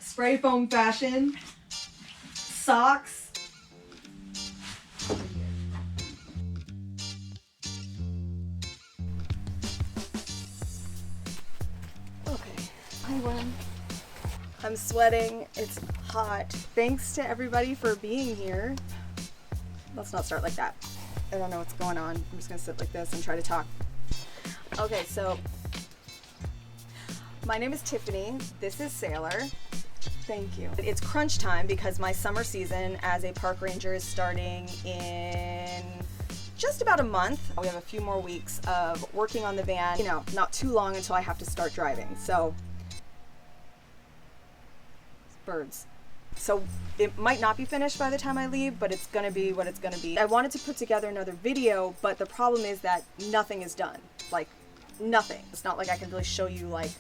spray foam fashion, socks. Okay, hi Gwen. I'm sweating, it's hot. Thanks to everybody for being here. Let's not start like that. I don't know what's going on. I'm just gonna sit like this and try to talk. Okay, so my name is Tiffany. This is Sailor. Thank you. It's crunch time because my summer season as a park ranger is starting in just about a month. We have a few more weeks of working on the van. You know, not too long until I have to start driving. So, birds. So it might not be finished by the time I leave, but it's gonna be what it's gonna be. I wanted to put together another video, but the problem is that nothing is done. Like, nothing. It's not like I can really show you, like,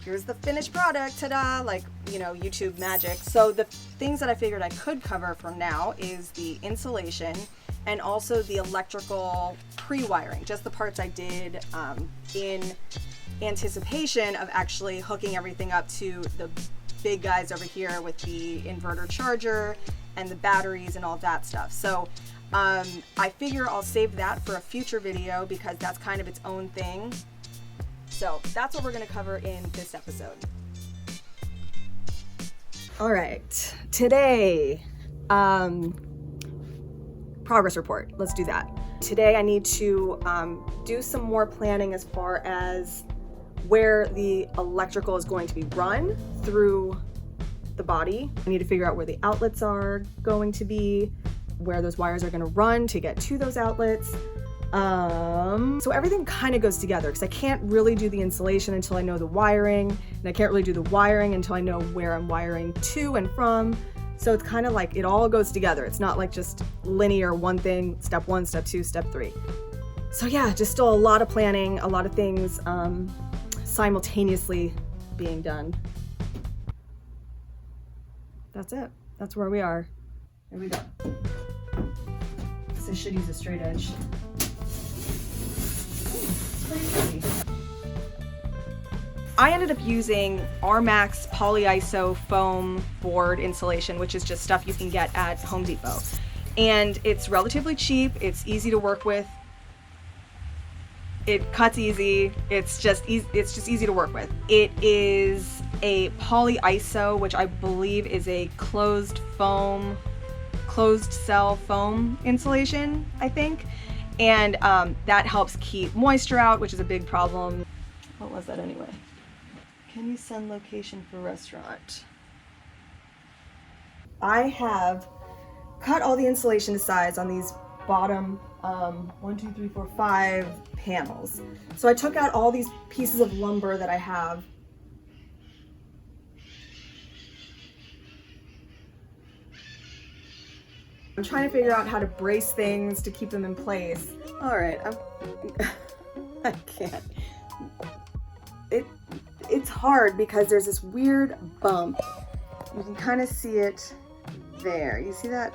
here's the finished product, ta-da, like, you know, YouTube magic. So the things that I figured I could cover for now is the insulation and also the electrical pre-wiring, just the parts I did in anticipation of actually hooking everything up to the big guys over here with the inverter charger and the batteries and all that stuff. So I figure I'll save that for a future video because that's kind of its own thing. So that's what we're going to cover in this episode. All right, today, progress report. Let's do that. Today I need to do some more planning as far as where the electrical is going to be run through the body. I need to figure out where the outlets are going to be, where those wires are going to run to get to those outlets. So everything kind of goes together because I can't really do the insulation until I know the wiring, and I can't really do the wiring until I know where I'm wiring to and from. So it's kind of like it all goes together. It's not like just linear one thing, step one, step two, step three. So yeah, just still a lot of planning, a lot of things simultaneously being done. That's it. That's where we are. Here we go. So I should use a straight edge. I ended up using RMAX polyiso foam board insulation, which is just stuff you can get at Home Depot. And it's relatively cheap, it's easy to work with, it cuts easy, it's just easy to work with. It is a polyiso, which I believe is a closed cell foam insulation, I think. And that helps keep moisture out, which is a big problem. What was that anyway? Can you send location for restaurant? I have cut all the insulation to size on these bottom 1, 2, 3, 4, 5 panels. So I took out all these pieces of lumber that I have. I'm trying to figure out how to brace things to keep them in place. All right, I can't. It's hard because there's this weird bump. You can kind of see it there. You see that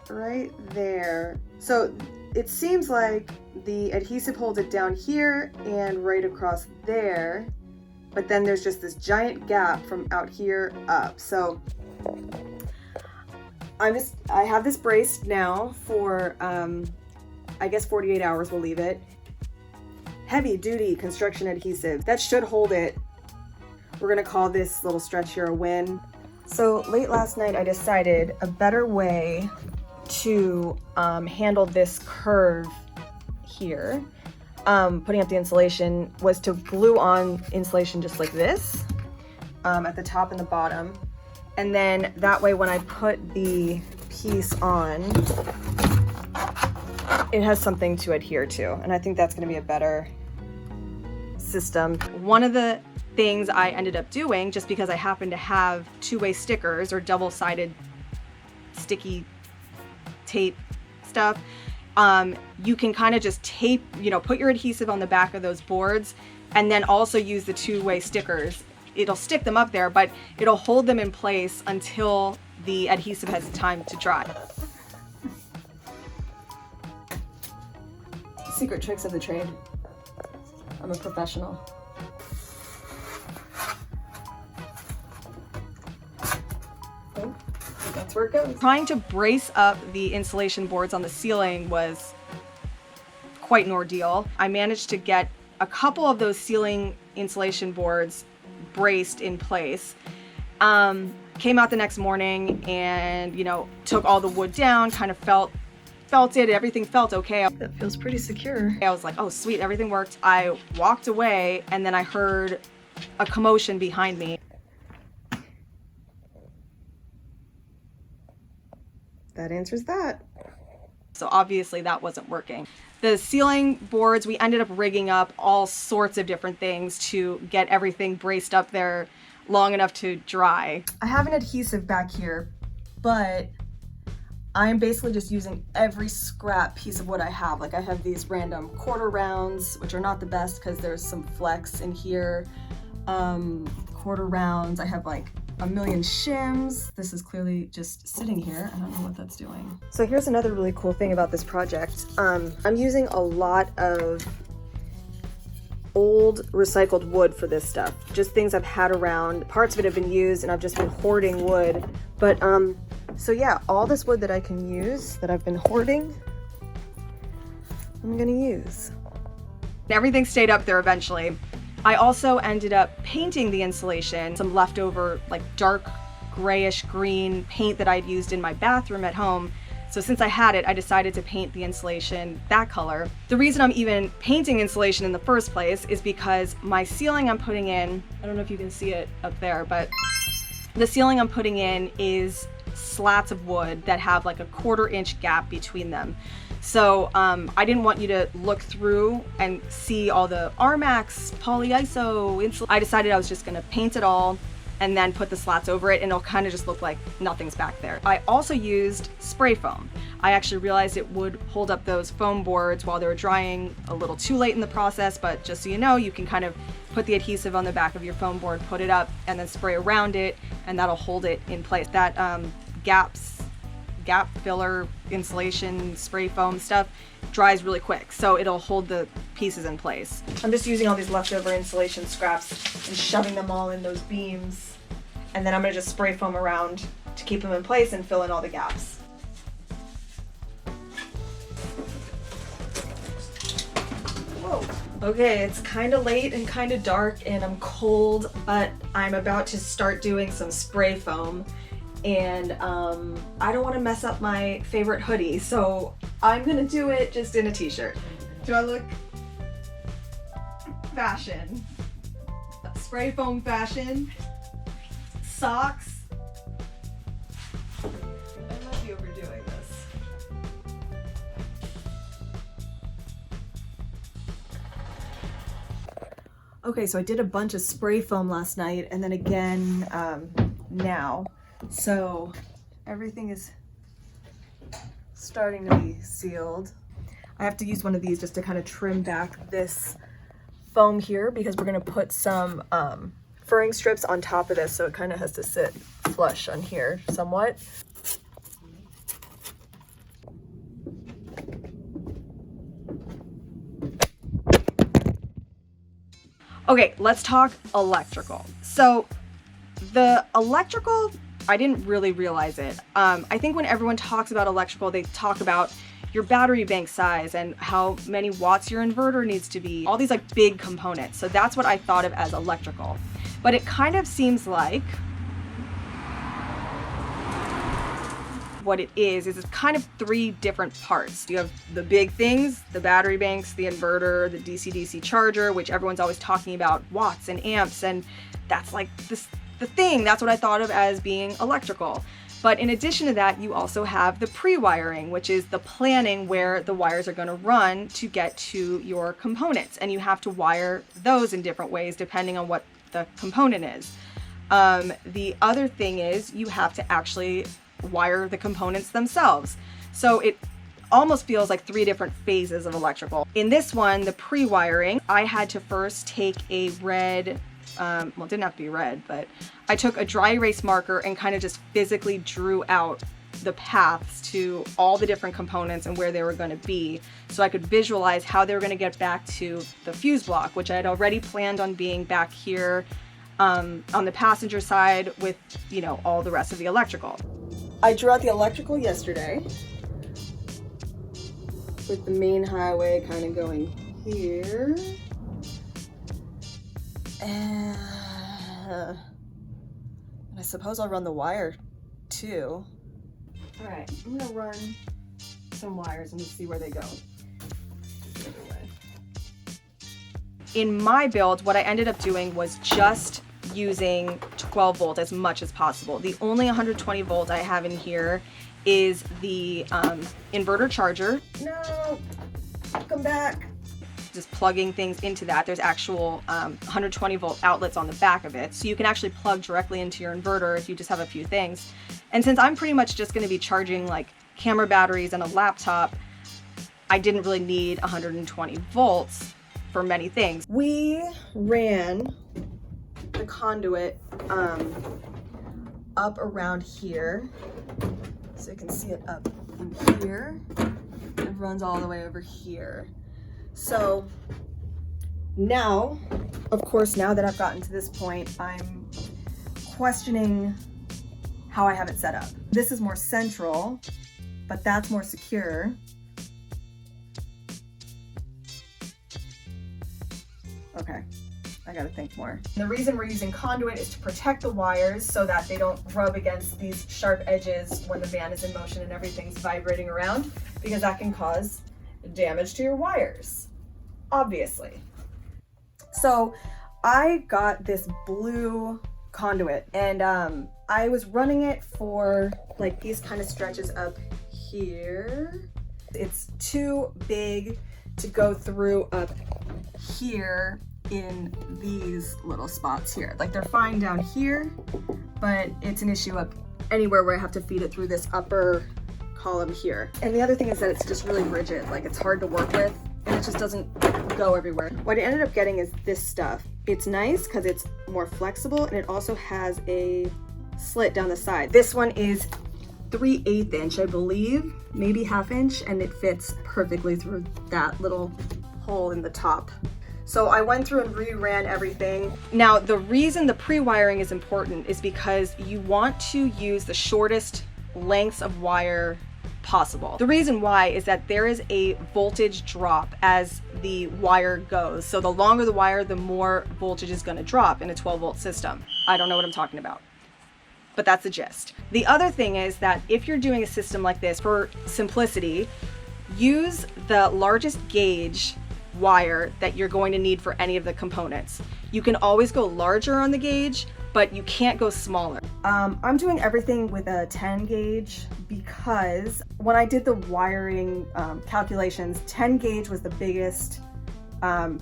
right there? So it seems like the adhesive holds it down here and right across there, but then there's just this giant gap from out here up. So I have this braced now for, I guess 48 hours, we'll leave it. Heavy duty construction adhesive. That should hold it. We're gonna call this little stretch here a win. So late last night, I decided a better way to handle this curve here, putting up the insulation, was to glue on insulation just like this, at the top and the bottom. And then that way when I put the piece on, it has something to adhere to. And I think that's gonna be a better system. One of the things I ended up doing, just because I happen to have two-way stickers or double-sided sticky tape stuff, you can kind of just tape, put your adhesive on the back of those boards and then also use the two-way stickers. It'll stick them up there, but it'll hold them in place until the adhesive has time to dry. Secret tricks of the trade. I'm a professional. that's where it goes. Trying to brace up the insulation boards on the ceiling was quite an ordeal. I managed to get a couple of those ceiling insulation boards braced in place. Came out the next morning and, you know, took all the wood down, kind of felt it, everything felt okay. That feels pretty secure. I was like, oh sweet, everything worked. I walked away and then I heard a commotion behind me. That answers that. So obviously that wasn't working. The ceiling boards, we ended up rigging up all sorts of different things to get everything braced up there long enough to dry. I have an adhesive back here, but I'm basically just using every scrap piece of wood I have. Like I have these random quarter rounds, which are not the best because there's some flex in here. Quarter rounds, I have like a million shims. This is clearly just sitting here. I don't know what that's doing. So here's another really cool thing about this project. I'm using a lot of old recycled wood for this stuff. Just things I've had around. Parts of it have been used and I've just been hoarding wood. But so yeah, all this wood that I can use, that I've been hoarding, I'm gonna use. Everything stayed up there eventually. I also ended up painting the insulation, some leftover like dark grayish green paint that I'd used in my bathroom at home. So since I had it, I decided to paint the insulation that color. The reason I'm even painting insulation in the first place is because my ceiling I'm putting in, I don't know if you can see it up there, but the ceiling I'm putting in is slats of wood that have like a 1/4 inch gap between them. So I didn't want you to look through and see all the Armax, polyiso, I decided I was just gonna paint it all and then put the slats over it and it'll kind of just look like nothing's back there. I also used spray foam. I actually realized it would hold up those foam boards while they were drying a little too late in the process, but just so you know, you can kind of put the adhesive on the back of your foam board, put it up, and then spray around it, and that'll hold it in place. That gap filler insulation spray foam stuff dries really quick, so it'll hold the pieces in place. I'm just using all these leftover insulation scraps and shoving them all in those beams, and then I'm gonna just spray foam around to keep them in place and fill in all the gaps. Whoa. Okay, it's kind of late and kind of dark and I'm cold, but I'm about to start doing some spray foam. And I don't want to mess up my favorite hoodie, so I'm gonna do it just in a t-shirt. Do I look fashion? Spray foam fashion? Socks? I might be overdoing this. Okay, so I did a bunch of spray foam last night and then again now. So everything is starting to be sealed. I have to use one of these just to kind of trim back this foam here because we're going to put some furring strips on top of this, so it kind of has to sit flush on here somewhat. Okay, let's talk electrical. So the electrical, I didn't really realize it. I think when everyone talks about electrical, they talk about your battery bank size and how many watts your inverter needs to be, all these like big components. So that's what I thought of as electrical. But it kind of seems like what it is it's kind of 3 different parts. You have the big things, the battery banks, the inverter, the DC-DC charger, which everyone's always talking about watts and amps, and that's like the thing. That's what I thought of as being electrical. But in addition to that, you also have the pre-wiring, which is the planning where the wires are going to run to get to your components. And you have to wire those in different ways depending on what the component is. The other thing is you have to actually wire the components themselves. So it almost feels like 3 different phases of electrical. In this one, the pre-wiring, I had to first take a red, well, it didn't have to be red, but I took a dry erase marker and kind of just physically drew out the paths to all the different components and where they were going to be, so I could visualize how they were going to get back to the fuse block, which I had already planned on being back here on the passenger side with, you know, all the rest of the electrical. I drew out the electrical yesterday with the main highway kind of going here. And I suppose I'll run the wire too. All right, I'm gonna run some wires and just see where they go. In my build, what I ended up doing was just using 12 volt as much as possible. The only 120 volt I have in here is the inverter charger. No, come back. Just plugging things into that. There's actual 120 volt outlets on the back of it. So you can actually plug directly into your inverter if you just have a few things. And since I'm pretty much just gonna be charging like camera batteries and a laptop, I didn't really need 120 volts for many things. We ran the conduit up around here. So you can see it up in here. It runs all the way over here. So now, of course, now that I've gotten to this point, I'm questioning how I have it set up. This is more central, but that's more secure. Okay, I gotta think more. And the reason we're using conduit is to protect the wires so that they don't rub against these sharp edges when the van is in motion and everything's vibrating around, because that can cause damage to your wires, obviously. So I got this blue conduit and I was running it for like these kind of stretches up here. It's too big to go through up here in these little spots here. Like they're fine down here, but it's an issue up anywhere where I have to feed it through this upper column here. And the other thing is that it's just really rigid, like it's hard to work with and it just doesn't go everywhere. What I ended up getting is this stuff. It's nice because it's more flexible and it also has a slit down the side. This one is 3/8 inch, I believe, maybe 1/2 inch, and it fits perfectly through that little hole in the top. So I went through and reran everything. Now, the reason the pre-wiring is important is because you want to use the shortest lengths of wire possible. The reason why is that there is a voltage drop as the wire goes. So the longer the wire, the more voltage is gonna drop in a 12 volt system. I don't know what I'm talking about, but that's the gist. The other thing is that if you're doing a system like this, for simplicity, use the largest gauge wire that you're going to need for any of the components. You can always go larger on the gauge, but you can't go smaller. I'm doing everything with a 10 gauge because when I did the wiring calculations, 10 gauge was the biggest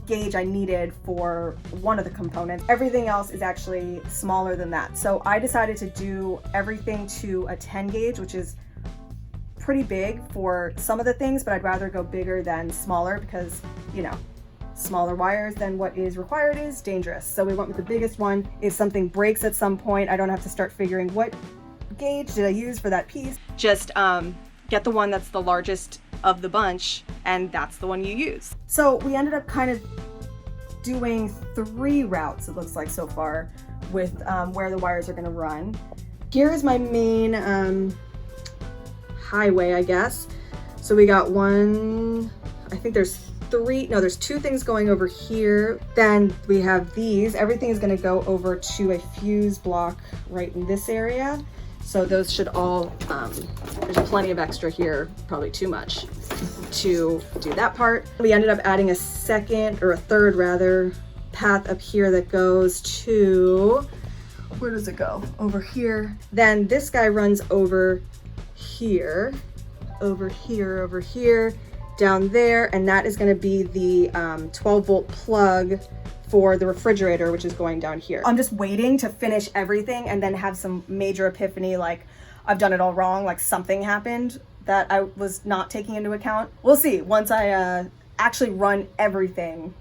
gauge I needed for one of the components. Everything else is actually smaller than that. So I decided to do everything to a 10 gauge, which is pretty big for some of the things, but I'd rather go bigger than smaller because, you know, smaller wires than what is required is dangerous. So we went with the biggest one. If something breaks at some point, I don't have to start figuring what gauge did I use for that piece. Just get the one that's the largest of the bunch, and that's the one you use. So we ended up kind of doing 3 routes, it looks like so far, with where the wires are gonna run. Here is my main highway, I guess. So we got one, I think there's 2 things going over here. Then we have these. Everything is going to go over to a fuse block right in this area. So those should all, there's plenty of extra here, probably too much to do that part. We ended up adding a third path up here that goes to, where does it go? Over here. Then this guy runs over here, down there, and that is going to be the 12 volt plug for the refrigerator, which is going down here. I'm just waiting to finish everything and then have some major epiphany, like I've done it all wrong, like something happened that I was not taking into account. We'll see once I actually run everything.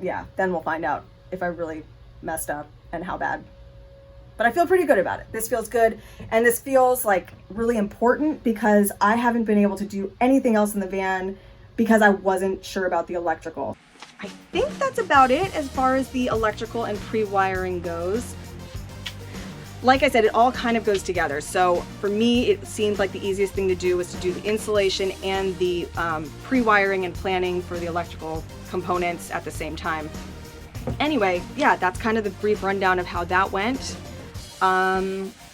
Yeah, then we'll find out if I really messed up and how bad. But I feel pretty good about it. This feels good, and this feels like really important because I haven't been able to do anything else in the van because I wasn't sure about the electrical. I think that's about it as far as the electrical and pre-wiring goes. like I said, it all kind of goes together. So for me, it seemed like the easiest thing to do was to do the insulation and the pre-wiring and planning for the electrical components at the same time. Anyway, yeah, that's kind of the brief rundown of how that went.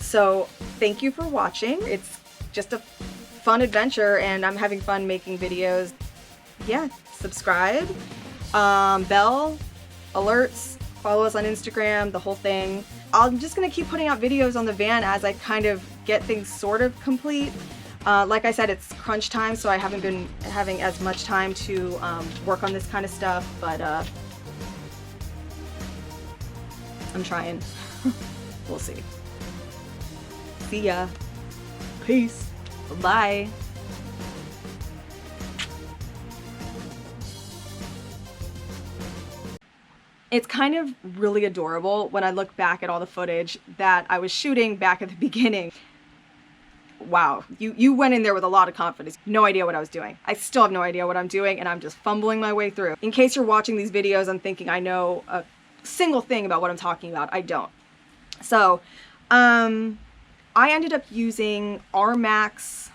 So thank you for watching. It's just a fun adventure and I'm having fun making videos. Yeah, subscribe, bell, alerts, follow us on Instagram, the whole thing. I'm just gonna keep putting out videos on the van as I kind of get things sort of complete. Like I said, it's crunch time, so I haven't been having as much time to work on this kind of stuff, but I'm trying. We'll see. See ya. Peace. Bye. It's kind of really adorable when I look back at all the footage that I was shooting back at the beginning. Wow, you went in there with a lot of confidence. No idea what I was doing. I still have no idea what I'm doing and I'm just fumbling my way through. In case you're watching these videos and thinking I know a single thing about what I'm talking about, I don't. So, I ended up using RMax